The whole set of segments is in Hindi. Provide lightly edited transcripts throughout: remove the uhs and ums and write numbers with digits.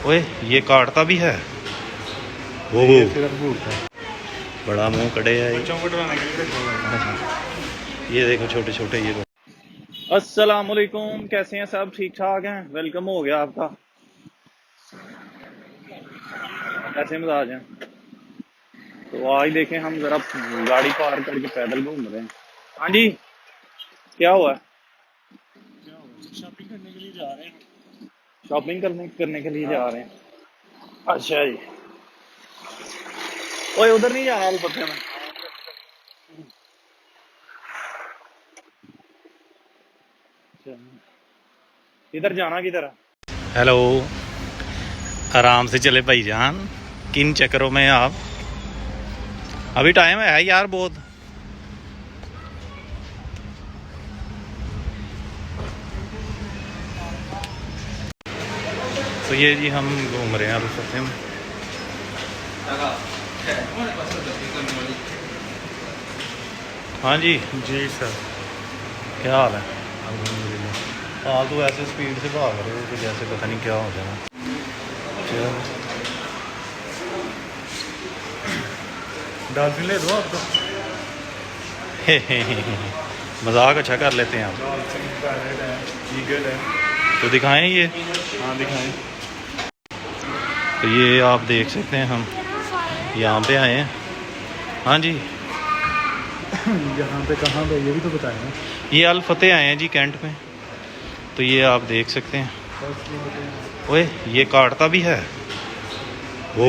ओए ये काटता भी है वो बड़ा मुंह कड़े है ये देखो छोटे छोटे ये अस्सलाम वालेकुम, कैसे हैं सब? ठीक ठाक हैं? वेलकम हो गया आपका। कैसे मिजाज हैं? तो आज देखें हम जरा गाड़ी पार करके पैदल घूम रहे हैं। हाँ जी, क्या हुआ? शॉपिंग करने के लिए जा रहे हैं। शॉपिंग करने के लिए जा रहे हैं। अच्छा जी। ओए उधर नहीं जाना अलपत्ते में। इधर जाना किधर? हेलो, आराम से चले भाईजान, किन चक्करों में आप? अभी टाइम है यार बहुत। तो ये जी हम घूम रहे हैं अलपत्ते में। हाँ जी जी सर। क्या हाल है? हाँ तो ऐसे स्पीड से भाग रहे हो तो जैसे पता नहीं क्या हो जाना। डॉल्फिन ले दो आपको। मजाक अच्छा कर लेते हैं आप। डॉल्फिन पैरेट है, ईगल है। तो दिखाएं ये। हाँ दिखाएं। तो ये आप देख सकते हैं हम यहाँ पे आए हैं। हाँ जी यहाँ पे कहाँ पे ये भी तो बताएं ना। ये अल फतेह आए हैं जी कैंट में। तो ये आप देख सकते हैं। ओए ये काटता भी है वो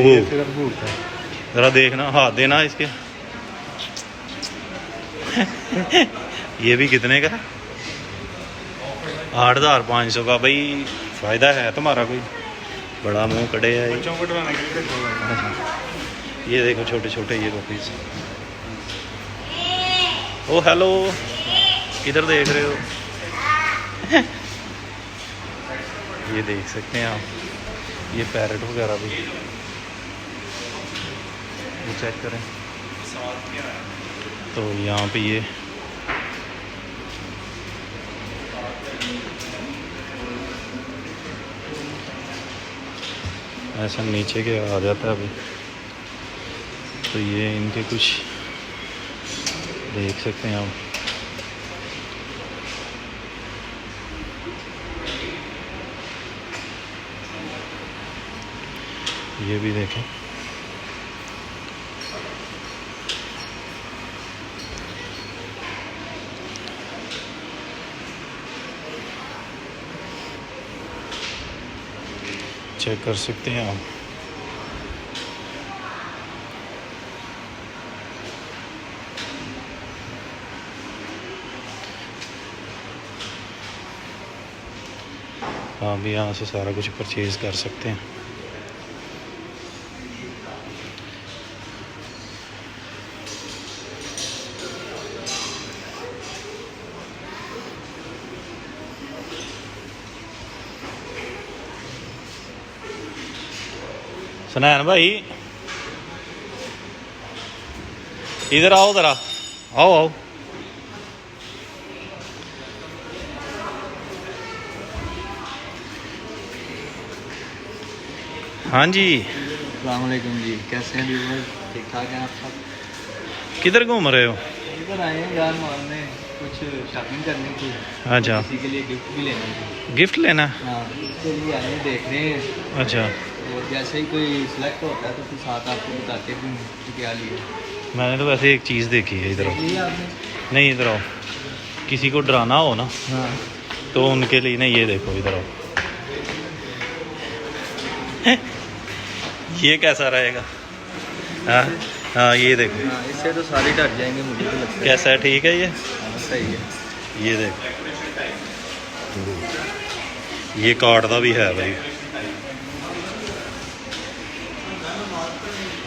ज़रा देखना, हाथ देना इसके। ये भी कितने का? 8,500 का। भाई फ़ायदा है तुम्हारा कोई? बड़ा मुंह कड़े है बच्चों को डराने के लिए। ये देखो छोटे छोटे ये कॉपीज। ओ हेलो, किधर देख रहे हो? ये देख सकते हैं आप, ये पैरेट वगैरह भी ये चेक करें। तो यहाँ पे ये ऐसा नीचे के आ जाता है अभी। तो ये इनके कुछ देख सकते हैं आप। ये भी देखें। चेक कर सकते हैं आप। आप भी यहाँ से सारा कुछ परचेज़ कर सकते हैं। सनैन भाई इधर आओ, ज़रा आओ आओ। हाँ जी अस्सलामुअलैकुम जी, कैसे हैं व्यूअर्स? ठीक ठाक हैं आप सब? किधर घूम रहे हो? इधर आए हैं यार मारने, कुछ शॉपिंग करनी थी। अच्छा, किसी के लिए गिफ्ट भी लेना थी। गिफ्ट लेना? हाँ, इसके लिए आए हैं, देख रहे हैं। अच्छा, और जैसे ही कोई सिलेक्ट होता है तो फिर साथ आपको बताते भी कि क्या लिए। मैंने तो वैसे एक चीज़ देखी है। इधर आओ। लिए आपने? नहीं इधर आओ। किसी को डराना हो ना हाँ तो उनके लिए नहीं, ये देखो इधर आओ। ये कैसा रहेगा? हाँ हाँ ये देखो। हाँ, इससे तो सारे डर जाएंगे मुझे तो लगता है। कैसा है? ठीक है ये? हाँ सही है। ये देखो, ये काटता भी है भाई।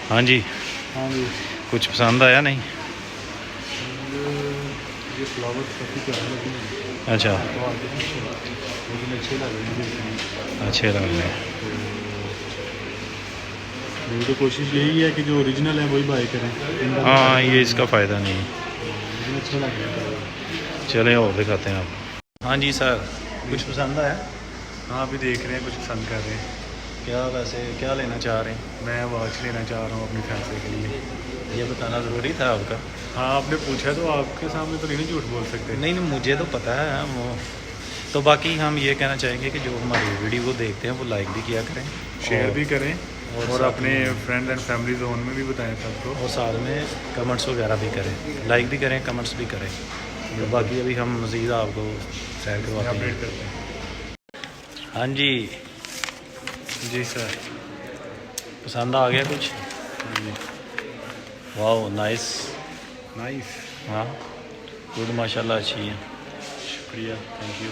हाँ जी, हाँ जी। कुछ पसंद आया नहीं? ये फ्लावर काफ़ी प्यारे लगे हैं। अच्छा, लेकिन अच्छे लग रहे हैं। अच्छे लग रहे हैं। मेरी तो कोशिश यही है कि जो ओरिजिनल है वही बाय करें। हाँ ये इसका फ़ायदा नहीं है। लेकिन अच्छा लग रहा है। चलें और दिखाते हैं आप। हाँ जी सर, कुछ पसंद आया? हाँ अभी देख रहे हैं, कुछ पसंद कर रहे हैं। क्या वैसे क्या लेना चाह रहे हैं? मैं वॉच लेना चाह रहा हूँ अपनी फैंसी के लिए। ये बताना ज़रूरी था आपका? हाँ आपने पूछा तो आपके सामने तो नहीं झूठ बोल सकते। नहीं नहीं, मुझे तो पता है वो। तो बाकी हम ये कहना चाहेंगे कि जो हमारी वीडियो को देखते हैं वो लाइक भी किया करें, शेयर भी करें और और साथ अपने में- फ्रेंड एंड फैमिली जोन में भी बताएं सबको। और साथ में कमेंट्स वगैरह भी करें, लाइक भी करें, कमेंट्स भी करें। तो बाकी अभी हम मज़ीद आपको सैर करवाते अपडेट हैं। करते हैं। हाँ जी, जी सर। पसंद आ गया कुछ? वाह नाइस। नाइस। हाँ गुड, माशाल्लाह अच्छी है। शुक्रिया, थैंक यू।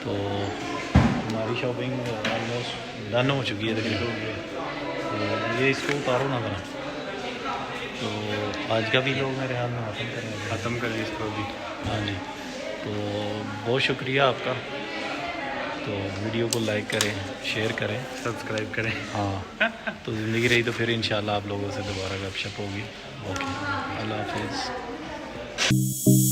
तो हमारी शॉपिंग ऑलमोस्ट डन हो चुकी है तकरीबन। तो ये इसको उतारो ना ज़रा। तो आज का भी लोग मेरे ख्याल में ख़त्म करेंगे। ख़त्म करें इसको भी। हाँ जी, तो बहुत शुक्रिया आपका। तो वीडियो को लाइक करें, शेयर करें, सब्सक्राइब करें। हाँ। तो ज़िंदगी रही तो फिर इंशाल्लाह आप लोगों से दोबारा गपशप होगी। ओके, अल्लाह हाफिज़।